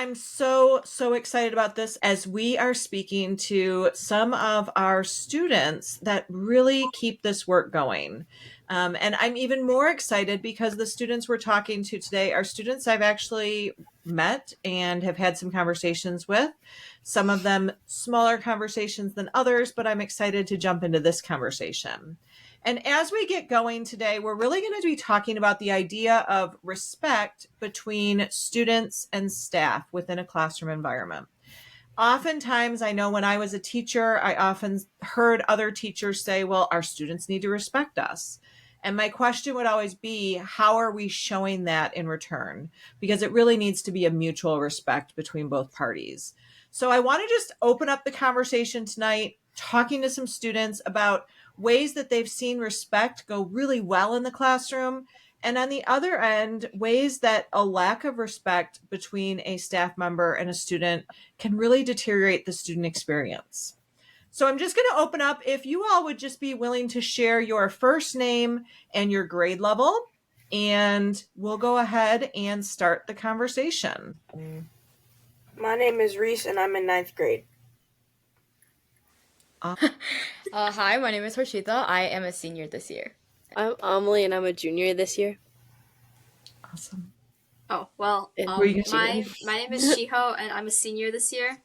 I'm so excited about this as we are speaking to some of our students that really keep this work going. And I'm even more excited because the students we're talking to today are students I've actually met and have had some conversations with. Some of them smaller conversations than others, but I'm excited to jump into this conversation. And as we get going today, we're really going to be talking about the idea of respect between students and staff within a classroom environment. Oftentimes, I know when I was a teacher, I often heard other teachers say, well, our students need to respect us. And my question would always be, how are we showing that in return? Because it really needs to be a mutual respect between both parties. So I want to just open up the conversation tonight, talking to some students about ways that they've seen respect go really well in the classroom. And on the other end, ways that a lack of respect between a staff member and a student can really deteriorate the student experience. So I'm just going to open up. If you all would just be willing to share your first name and your grade level, and we'll go ahead and start the conversation. My name is Rhys, and I'm in 9th grade. Hi, my name is Harshita. I am a senior this year. I'm Amelie, and I'm a junior this year. Awesome. Oh, well, my name is Shiho, and I'm a senior this year.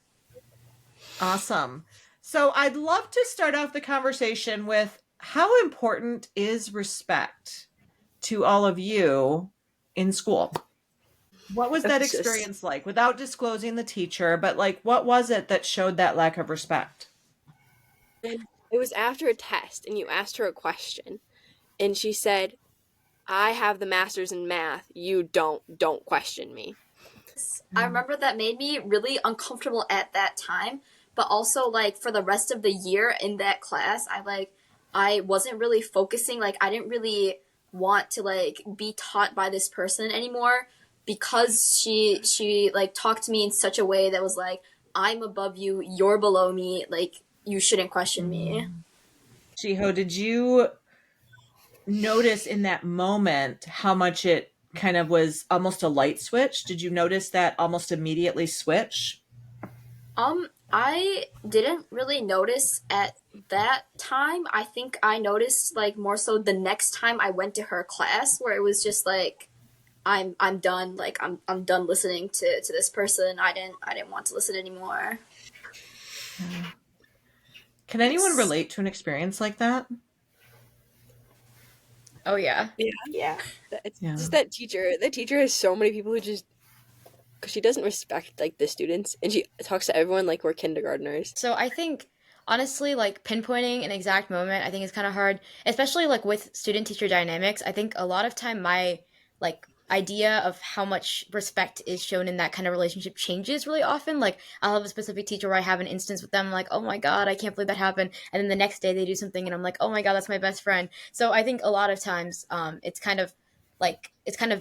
Awesome. So I'd love to start off the conversation with, how important is respect to all of you in school? What was that experience like, without disclosing the teacher, but like, what was it that showed that lack of respect? It was after a test, and you asked her a question, and she said, I have the master's in math, you don't question me. I remember that made me really uncomfortable at that time, but also like for the rest of the year in that class, I wasn't really focusing, like I didn't really want to like be taught by this person anymore, because she like talked to me in such a way that was like, I'm above you, you're below me, like you shouldn't question me. Shiho, did you notice in that moment how much it kind of was almost a light switch? Did you notice that almost immediately switch? I didn't really notice at that time. I think I noticed like more so the next time I went to her class, where it was just like, I'm done. Like I'm done listening to this person. I didn't want to listen anymore. Can anyone relate to an experience like that? Oh, yeah. Yeah. It's just that teacher. That teacher has so many people who just, because she doesn't respect like the students, and she talks to everyone like we're kindergartners. So I think, honestly, like pinpointing an exact moment, I think is kind of hard, especially like with student-teacher dynamics. I think a lot of time my like idea of how much respect is shown in that kind of relationship changes really often. Like I'll have a specific teacher where I have an instance with them like, oh my God, I can't believe that happened. And then the next day they do something and I'm like, oh my God, that's my best friend. So I think a lot of times it's kind of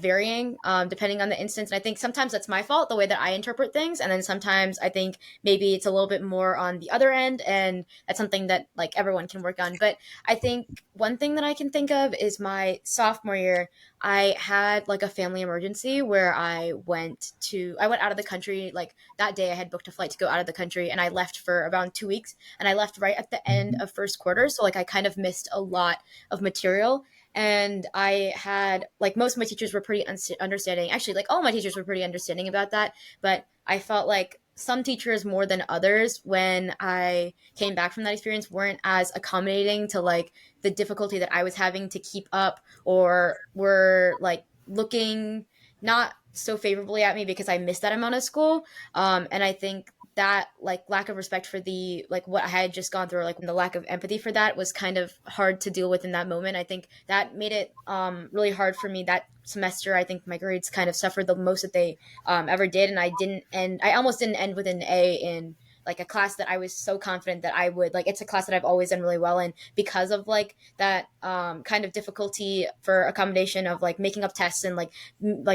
varying depending on the instance. And I think sometimes that's my fault, the way that I interpret things. And then sometimes I think maybe it's a little bit more on the other end. And that's something that like everyone can work on. But I think one thing that I can think of is my sophomore year, I had like a family emergency where I went out of the country. Like that day I had booked a flight to go out of the country, and I left for around 2 weeks, and I left right at the end of first quarter. So like I kind of missed a lot of material. And I had, like, most of my teachers were pretty understanding. Actually, like, all my teachers were pretty understanding about that. But I felt like some teachers more than others, when I came back from that experience, weren't as accommodating to, like, the difficulty that I was having to keep up, or were, like, looking not so favorably at me because I missed that amount of school. And I think that like lack of respect for the like what I had just gone through, like the lack of empathy for that was kind of hard to deal with in that moment. I think that made it really hard for me that semester. I think my grades kind of suffered the most that they ever did, and I almost didn't end with an A in like a class that I was so confident that I would, like, it's a class that I've always done really well in because of like that kind of difficulty for accommodation of like making up tests and like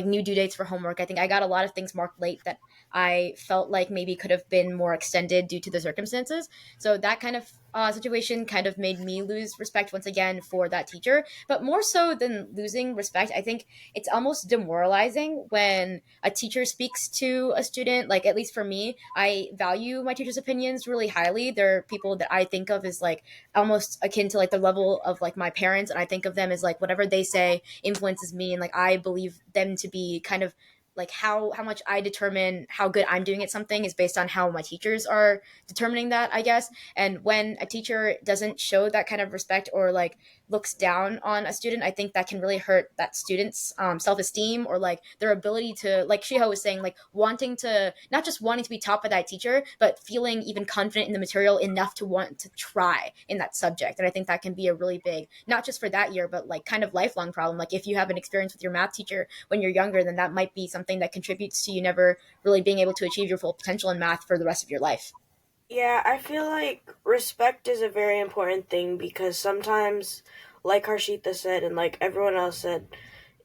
new due dates for homework. I think I got a lot of things marked late that I felt like maybe could have been more extended due to the circumstances. So that kind of situation kind of made me lose respect once again for that teacher. But more so than losing respect, I think it's almost demoralizing when a teacher speaks to a student. Like, at least for me, I value my teacher's opinions really highly. They're people that I think of as like almost akin to like the level of like my parents, and I think of them as like whatever they say influences me, and like I believe them to be kind of like how much I determine how good I'm doing at something is based on how my teachers are determining that, I guess. And when a teacher doesn't show that kind of respect or like looks down on a student, I think that can really hurt that student's self-esteem, or like their ability to, like Shiho was saying, like wanting to, not just wanting to be taught by that teacher, but feeling even confident in the material enough to want to try in that subject. And I think that can be a really big, not just for that year, but like kind of lifelong problem. Like if you have an experience with your math teacher when you're younger, then that might be something that contributes to you never really being able to achieve your full potential in math for the rest of your life. Yeah, I feel like respect is a very important thing because sometimes, like Harshita said, and like everyone else said,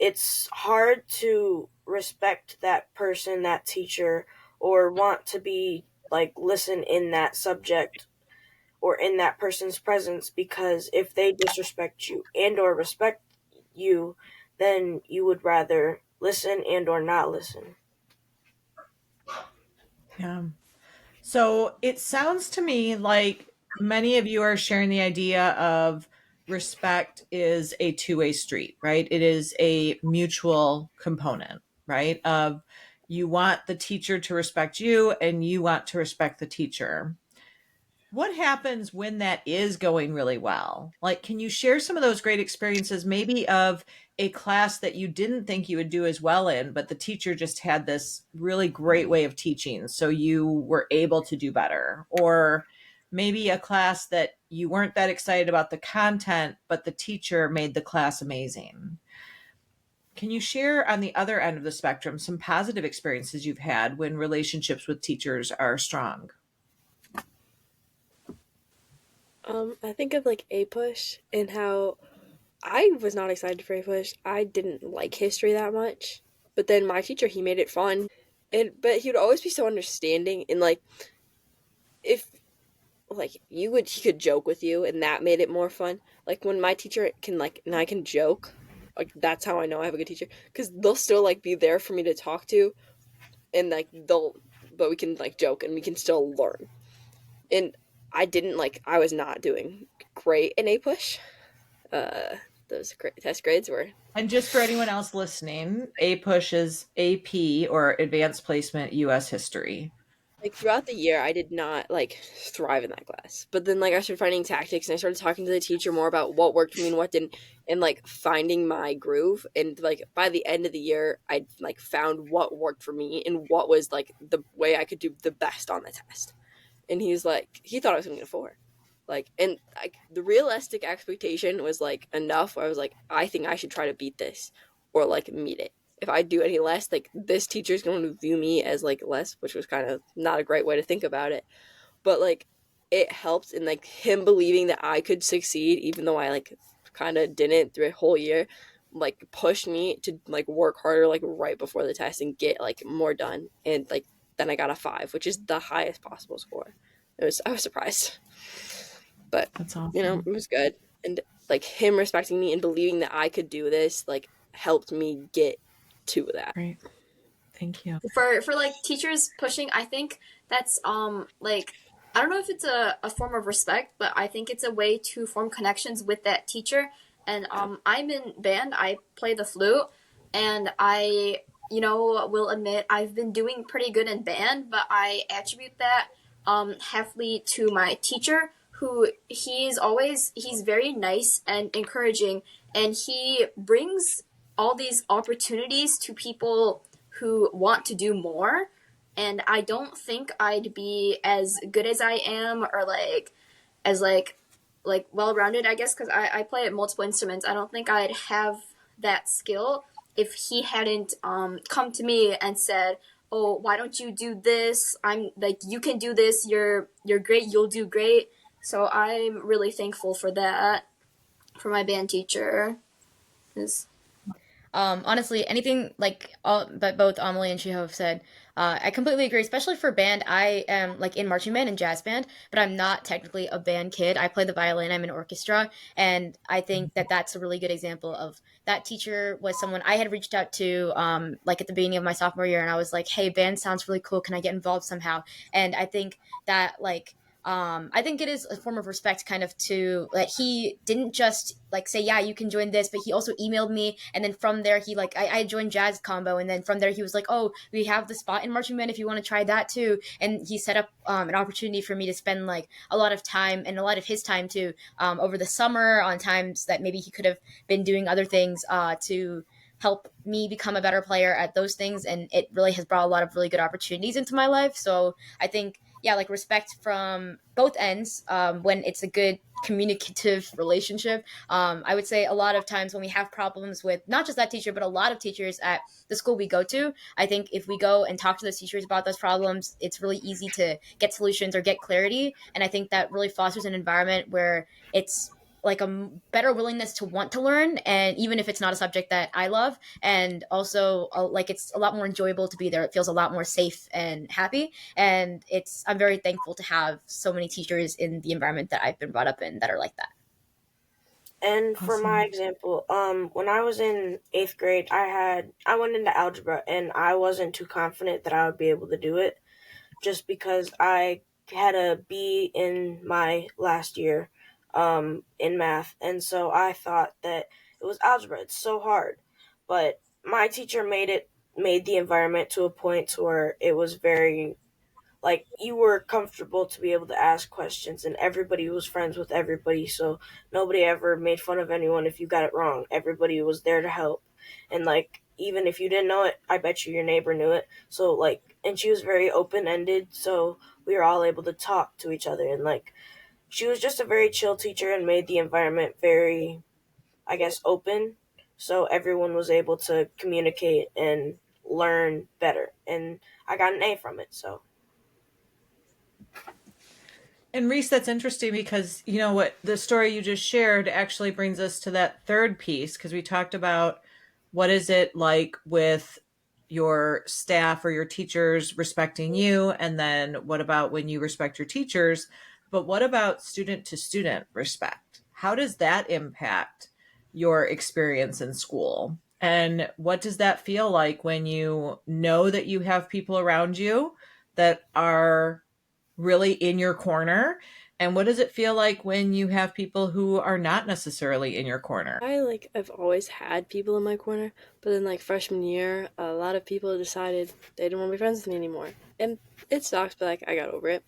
it's hard to respect that person, that teacher, or want to be like listen in that subject or in that person's presence because if they disrespect you and or respect you, then you would rather listen and or not listen. Yeah. So it sounds to me like many of you are sharing the idea of respect is a two-way street, right? It is a mutual component, right? Of you want the teacher to respect you and you want to respect the teacher. What happens when that is going really well? Like, can you share some of those great experiences, maybe of a class that you didn't think you would do as well in, but the teacher just had this really great way of teaching, so you were able to do better? Or maybe a class that you weren't that excited about the content, but the teacher made the class amazing. Can you share on the other end of the spectrum some positive experiences you've had when relationships with teachers are strong? I think of like A Push and how I was not excited for A Push. I didn't like history that much, but then my teacher, he made it fun, and but he would always be so understanding, and like if like you would he could joke with you, and that made it more fun. Like when my teacher can like and I can joke, like that's how I know I have a good teacher because they'll still like be there for me to talk to, and like they'll but we can like joke and we can still learn. And I was not doing great in A Push. Uh, those test grades were And just for anyone else listening, APUSH is AP, or Advanced Placement US History. like throughout the year I did not like thrive in that class. But then like I started finding tactics and I started talking to the teacher more about what worked for me and what didn't, and like finding my groove. And like by the end of the year I like found what worked for me and what was like the way I could do the best on the test. And he's like he thought I was gonna get a 4. Like and like the realistic expectation was like enough where I was like I think I should try to beat this or like meet it. If I do any less, like this teacher's going to view me as like less, which was kind of not a great way to think about it. But like it helped in like him believing that I could succeed, even though I like kind of didn't through a whole year. Like pushed me to like work harder like right before the test and get like more done. And like then I got a 5, which is the highest possible score. I was surprised, but That's you know awesome. it was good. And like him respecting me and believing that I could do this like helped me get to that. Great. Thank you. For like teachers pushing, I think that's like I don't know if it's a form of respect, but I think it's a way to form connections with that teacher. And I'm in band, I play the flute, and I will admit I've been doing pretty good in band, but I attribute that heavily to my teacher, who he's very nice and encouraging, and he brings all these opportunities to people who want to do more. And I don't think I'd be as good as I am, or like as like well rounded, I guess, because I play at multiple instruments. I don't think I'd have that skill if he hadn't come to me and said, "Oh, why don't you do this? I'm like, you can do this. You're great. You'll do great." So I'm really thankful for that, for my band teacher. Is Honestly, anything like all but both Amelie and Shiho have said, I completely agree. Especially for band, I am like in marching band and jazz band, but I'm not technically a band kid. I play the violin. I'm in orchestra, and I think that that's a really good example of that teacher was someone I had reached out to, like at the beginning of my sophomore year, and I was like, "Hey, band sounds really cool. Can I get involved somehow?" And I think that I think it is a form of respect kind of to that he didn't just like say, yeah, you can join this, but he also emailed me. And then from there, he like, I joined Jazz Combo. And then from there, he was like, oh, we have the spot in Marching Band if you want to try that too. And he set up an opportunity for me to spend like a lot of time and a lot of his time too over the summer on times that maybe he could have been doing other things to help me become a better player at those things. And it really has brought a lot of really good opportunities into my life. So I think, yeah, like respect from both ends when it's a good communicative relationship. I would say a lot of times when we have problems with not just that teacher, but a lot of teachers at the school we go to, I think if we go and talk to those teachers about those problems, it's really easy to get solutions or get clarity. And I think that really fosters an environment where it's like a better willingness to want to learn, and even if it's not a subject that I love, and also like it's a lot more enjoyable to be there. It feels a lot more safe and happy, and it's I'm very thankful to have so many teachers in the environment that I've been brought up in that are like that. And for my Awesome. example, when I was in 8th grade, I went into algebra, and I wasn't too confident that I would be able to do it, just because I had a B in my last year, in math, and so I thought that it was algebra. It's so hard, but my teacher made the environment to a point to where it was very, like, you were comfortable to be able to ask questions, and everybody was friends with everybody, so nobody ever made fun of anyone if you got it wrong. Everybody was there to help, and like, even if you didn't know it, I bet you your neighbor knew it. So like, and she was very open-ended, so we were all able to talk to each other, and like, she was just a very chill teacher and made the environment very, I guess, open, so everyone was able to communicate and learn better, and I got an A from it. So And Rhys, that's interesting because you know what the story you just shared actually brings us to that third piece because we talked about what is it like with your staff or your teachers respecting you, and then what about when you respect your teachers? But what about student to student respect? How does that impact your experience in school? And what does that feel like when you know that you have people around you that are really in your corner? And what does it feel like when you have people who are not necessarily in your corner? I've always had people in my corner, but then like freshman year, a lot of people decided they didn't want to be friends with me anymore. And it sucks, but like I got over it.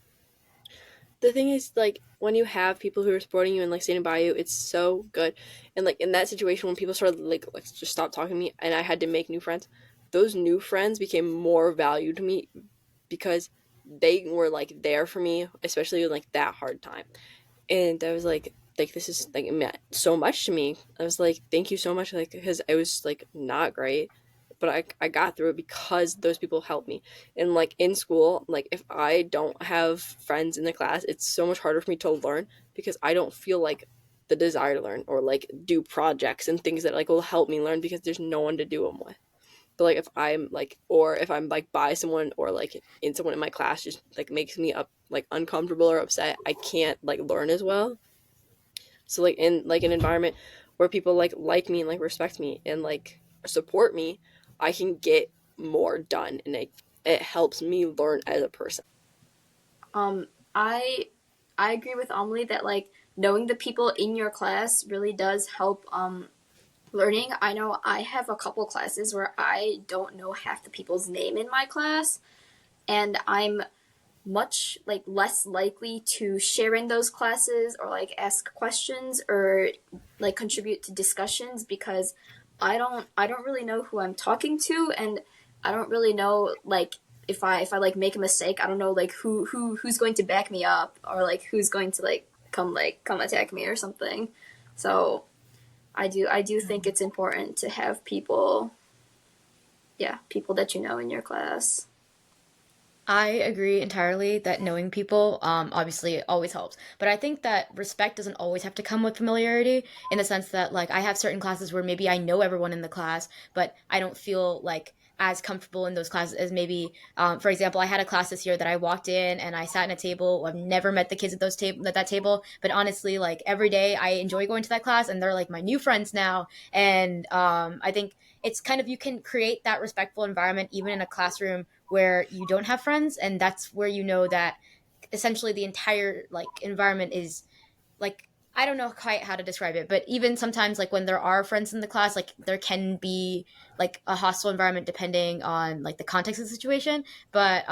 The thing is, like, when you have people who are supporting you and like standing by you, it's so good. And like in that situation when people started like just stop talking to me and I had to make new friends, those new friends became more valued to me because they were like there for me, especially in like that hard time. And I was like this is like it meant so much to me. I was like, thank you so much, like because it was like not great, but I got through it because those people helped me. And like in school, like if I don't have friends in the class, it's so much harder for me to learn because I don't feel like the desire to learn or like do projects and things that like will help me learn because there's no one to do them with. But like if I'm like or if I'm like by someone or like in someone in my class just like makes me up like uncomfortable or upset, I can't like learn as well. So like in like an environment where people like me and like respect me and like support me, I can get more done and it helps me learn as a person. Um, I I agree with Amelie that like knowing the people in your class really does help learning. I know I have a couple classes where I don't know half the people's name in my class, and I'm much like less likely to share in those classes or like ask questions or like contribute to discussions because I don't really know who I'm talking to, and I don't really know like if I like make a mistake, I don't know like who's going to back me up or like who's going to like come attack me or something. So I do think it's important to have people, yeah, people that you know in your class. I agree entirely that knowing people obviously always helps. But I think that respect doesn't always have to come with familiarity in the sense that, like, I have certain classes where maybe I know everyone in the class, but I don't feel like as comfortable in those classes as maybe, for example, I had a class this year that I walked in and I sat in a table. I've never met the kids at that table, but honestly, like every day I enjoy going to that class and they're like my new friends now. And I think it's kind of, you can create that respectful environment even in a classroom where you don't have friends, and that's where you know that essentially the entire like environment is like, I don't know quite how to describe it, but even sometimes like when there are friends in the class, like there can be like a hostile environment depending on like the context of the situation. But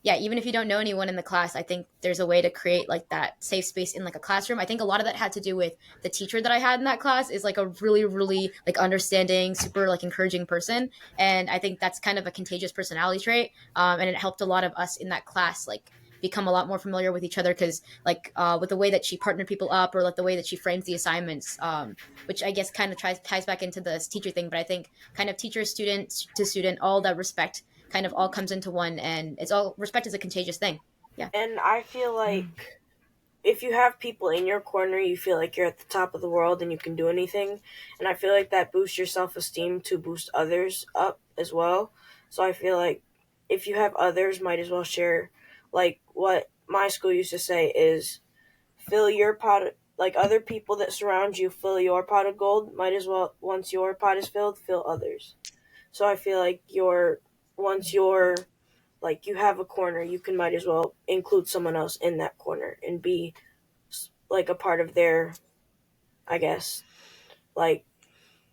yeah, even if you don't know anyone in the class, I think there's a way to create like that safe space in like a classroom. I think a lot of that had to do with the teacher that I had in that class is like a really, really like understanding, super like encouraging person. And I think that's kind of a contagious personality trait. And it helped a lot of us in that class like become a lot more familiar with each other because like with the way that she partnered people up or like the way that she frames the assignments, which I guess kind of ties back into this teacher thing. But I think kind of teacher, student to student, all that respect kind of all comes into one, and it's all, respect is a contagious thing. Yeah. And I feel like if you have people in your corner, you feel like you're at the top of the world and you can do anything. And I feel like that boosts your self esteem to boost others up as well. So I feel like if you have others, might as well share. Like what my school used to say is fill your pot, like other people that surround you, fill your pot of gold. Might as well, once your pot is filled, fill others. So I feel like once you're like you have a corner, you can might as well include someone else in that corner and be like a part of their, I guess, like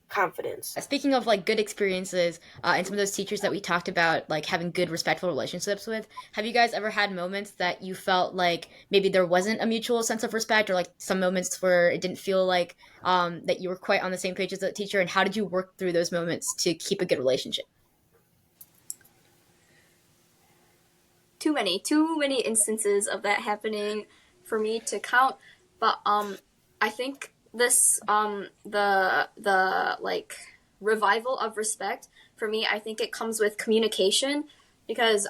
confidence. Speaking of like good experiences and some of those teachers that we talked about like having good respectful relationships with, have you guys ever had moments that you felt like maybe there wasn't a mutual sense of respect, or like some moments where it didn't feel like that you were quite on the same page as the teacher, and how did you work through those moments to keep a good relationship? Too many instances of that happening for me to count. But I think this the like revival of respect for me, I think it comes with communication, because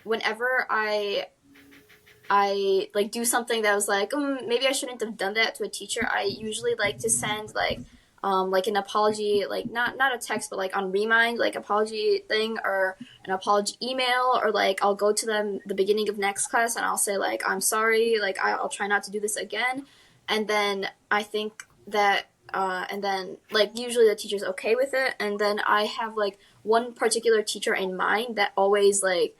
whenever I like do something that was like, maybe I shouldn't have done that to a teacher, I usually like to send like an apology, like not a text, but like on Remind, like apology thing, or an apology email, or like I'll go to them the beginning of next class and I'll say like, I'm sorry, like I'll try not to do this again. And then I think that and then like usually the teacher's okay with it, and then I have like one particular teacher in mind that always like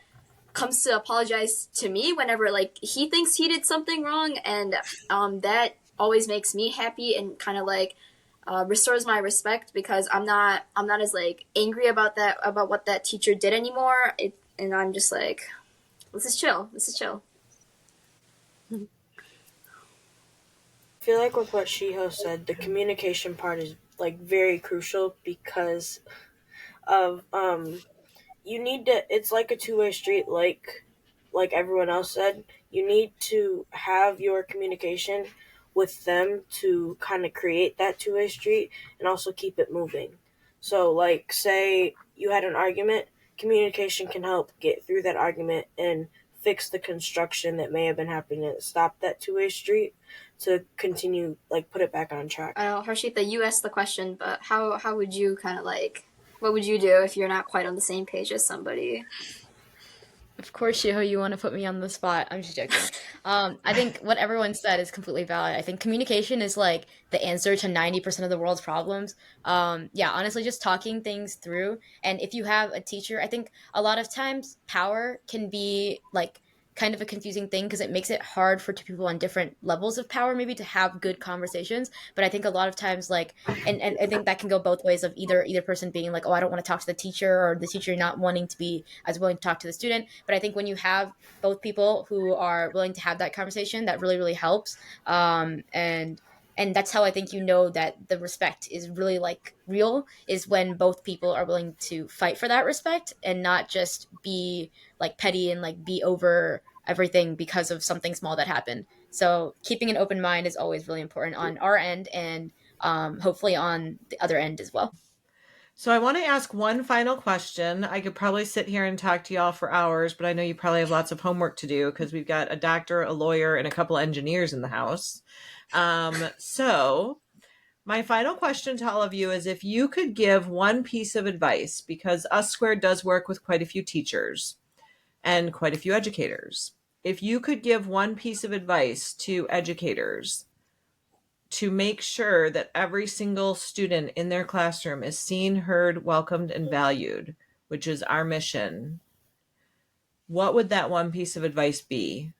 comes to apologize to me whenever like he thinks he did something wrong, and that always makes me happy and kind of like restores my respect, because I'm not as like angry about what that teacher did anymore. And I'm just like, this is chill. I feel like with what Shiho said, the communication part is like very crucial because of you need to, it's like a two-way street, like everyone else said. You need to have your communication with them to kind of create that two-way street and also keep it moving. So like say you had an argument, communication can help get through that argument and fix the construction that may have been happening and stop that two-way street to continue, like put it back on track. I know, Harshita, you asked the question, but how would you kind of like, what would you do if you're not quite on the same page as somebody? Of course, Shiho, you want to put me on the spot. I'm just joking. I think what everyone said is completely valid. I think communication is like the answer to 90% of the world's problems. Yeah, honestly, just talking things through. And if you have a teacher, I think a lot of times power can be like kind of a confusing thing because it makes it hard for two people on different levels of power maybe to have good conversations. But I think a lot of times like, and I think that can go both ways of either person being like, oh, I don't want to talk to the teacher, or the teacher not wanting to be as willing to talk to the student. But I think when you have both people who are willing to have that conversation, that really, really helps. And that's how I think you know that the respect is really like real, is when both people are willing to fight for that respect and not just be like petty and like be over everything because of something small that happened. So keeping an open mind is always really important on our end, and hopefully on the other end as well. So I want to ask one final question. I could probably sit here and talk to y'all for hours, but I know you probably have lots of homework to do because we've got a doctor, a lawyer, and a couple engineers in the house. So my final question to all of you is if you could give one piece of advice, because US Squared does work with quite a few teachers and quite a few educators. If you could give one piece of advice to educators to make sure that every single student in their classroom is seen, heard, welcomed, and valued, which is our mission, what would that one piece of advice be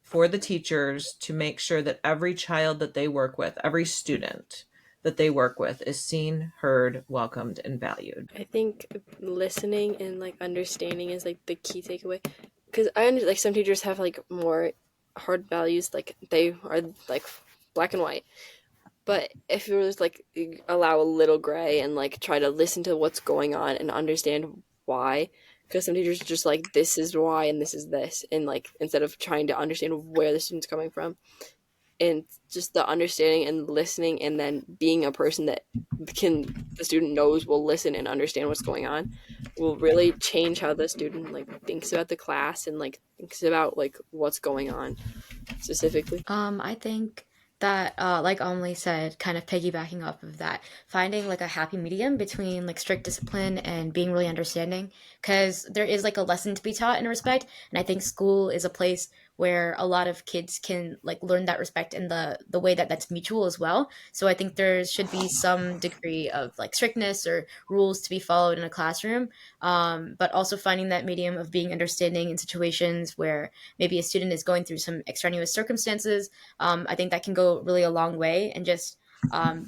for the teachers to make sure that every child that they work with, every student that they work with is seen, heard, welcomed, and valued? I think listening and like understanding is like the key takeaway, because like some teachers have like more hard values, like they are like black and white. But if you just like allow a little gray and like try to listen to what's going on and understand why, because some teachers are just like, this is why and this is this, and like instead of trying to understand where the student's coming from, and just the understanding and listening, and then being a person that the student knows will listen and understand what's going on, will really change how the student like thinks about the class and like thinks about like what's going on specifically. I think that, like Amelie said, kind of piggybacking off of that, finding like a happy medium between like strict discipline and being really understanding, because there is like a lesson to be taught in respect, and I think school is a place where a lot of kids can like learn that respect in the way that that's mutual as well. So I think there should be some degree of like strictness or rules to be followed in a classroom, but also finding that medium of being understanding in situations where maybe a student is going through some extraneous circumstances. I think that can go really a long way, and just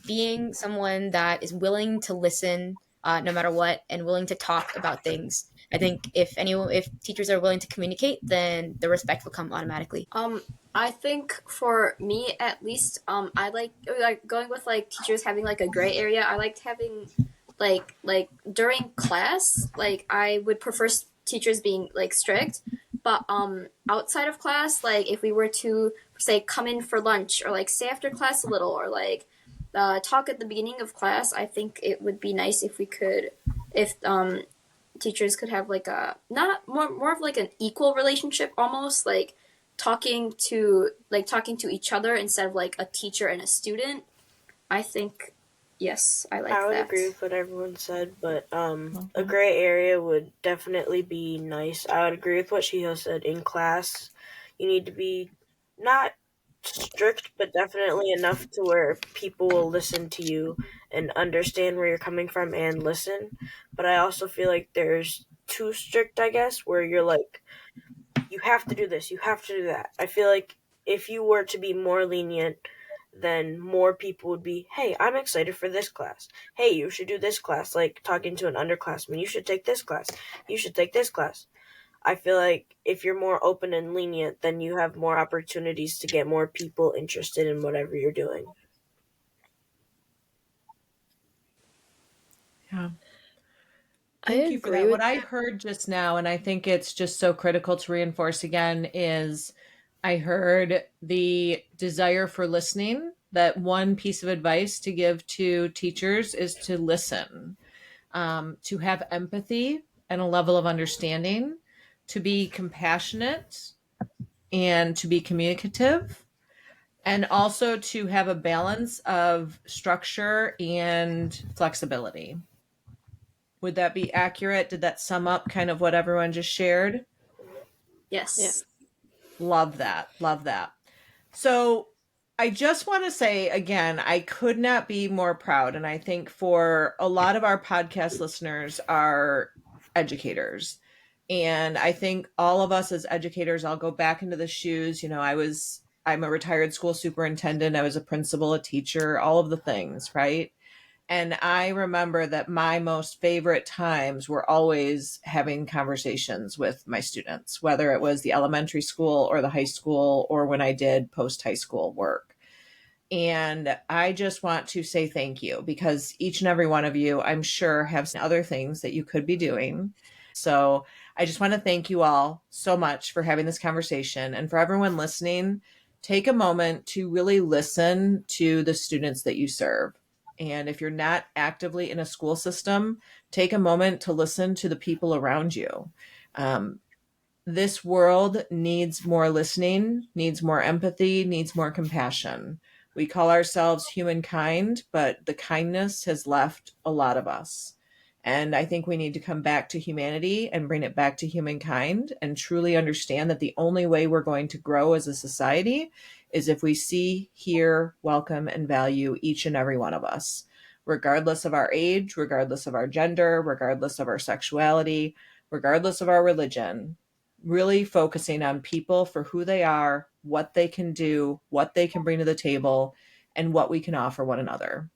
being someone that is willing to listen no matter what, and willing to talk about things. I think if teachers are willing to communicate, then the respect will come automatically. I think for me at least, I like going with like teachers having like a gray area. I liked having like during class, like I would prefer teachers being like strict, but outside of class, like if we were to say come in for lunch or like stay after class a little or like talk at the beginning of class, I think it would be nice if we could, if teachers could have like a not more of like an equal relationship, almost like talking to each other instead of like a teacher and a student. I think yes, I like I would that. agree with what everyone said, but a gray area would definitely be nice. I would agree with what Shiho said. In class, you need to be not strict, but definitely enough to where people will listen to you and understand where you're coming from and listen. But I also feel like there's too strict, I guess, where you're like, you have to do this, you have to do that. I feel like if you were to be more lenient, then more people would be, hey, I'm excited for this class. Hey, you should do this class. Like talking to an underclassman, you should take this class. You should take this class. I feel like if you're more open and lenient, then you have more opportunities to get more people interested in whatever you're doing. Yeah. I Thank you for agree that. with What I heard just now, and I think it's just so critical to reinforce again, is I heard the desire for listening. That one piece of advice to give to teachers is to listen, to have empathy and a level of understanding, to be compassionate and to be communicative, and also to have a balance of structure and flexibility. Would that be accurate? Did that sum up kind of what everyone just shared? Yes. Yeah. Love that. Love that. So I just want to say again, I could not be more proud. And I think for a lot of our podcast listeners are educators. And I think all of us as educators, I'll go back into the shoes. I'm a retired school superintendent. I was a principal, a teacher, all of the things, right? And I remember that my most favorite times were always having conversations with my students, whether it was the elementary school or the high school or when I did post high school work. And I just want to say thank you because each and every one of you, I'm sure, have some other things that you could be doing. So I just want to thank you all so much for having this conversation. And for everyone listening, take a moment to really listen to the students that you serve. And if you're not actively in a school system, take a moment to listen to the people around you. Um, this world needs more listening, needs more empathy, needs more compassion. We call ourselves humankind, but the kindness has left a lot of us. And I think we need to come back to humanity and bring it back to humankind and truly understand that the only way we're going to grow as a society is if we see, hear, welcome, and value each and every one of us, regardless of our age, regardless of our gender, regardless of our sexuality, regardless of our religion. Really focusing on people for who they are, what they can do, what they can bring to the table, and what we can offer one another.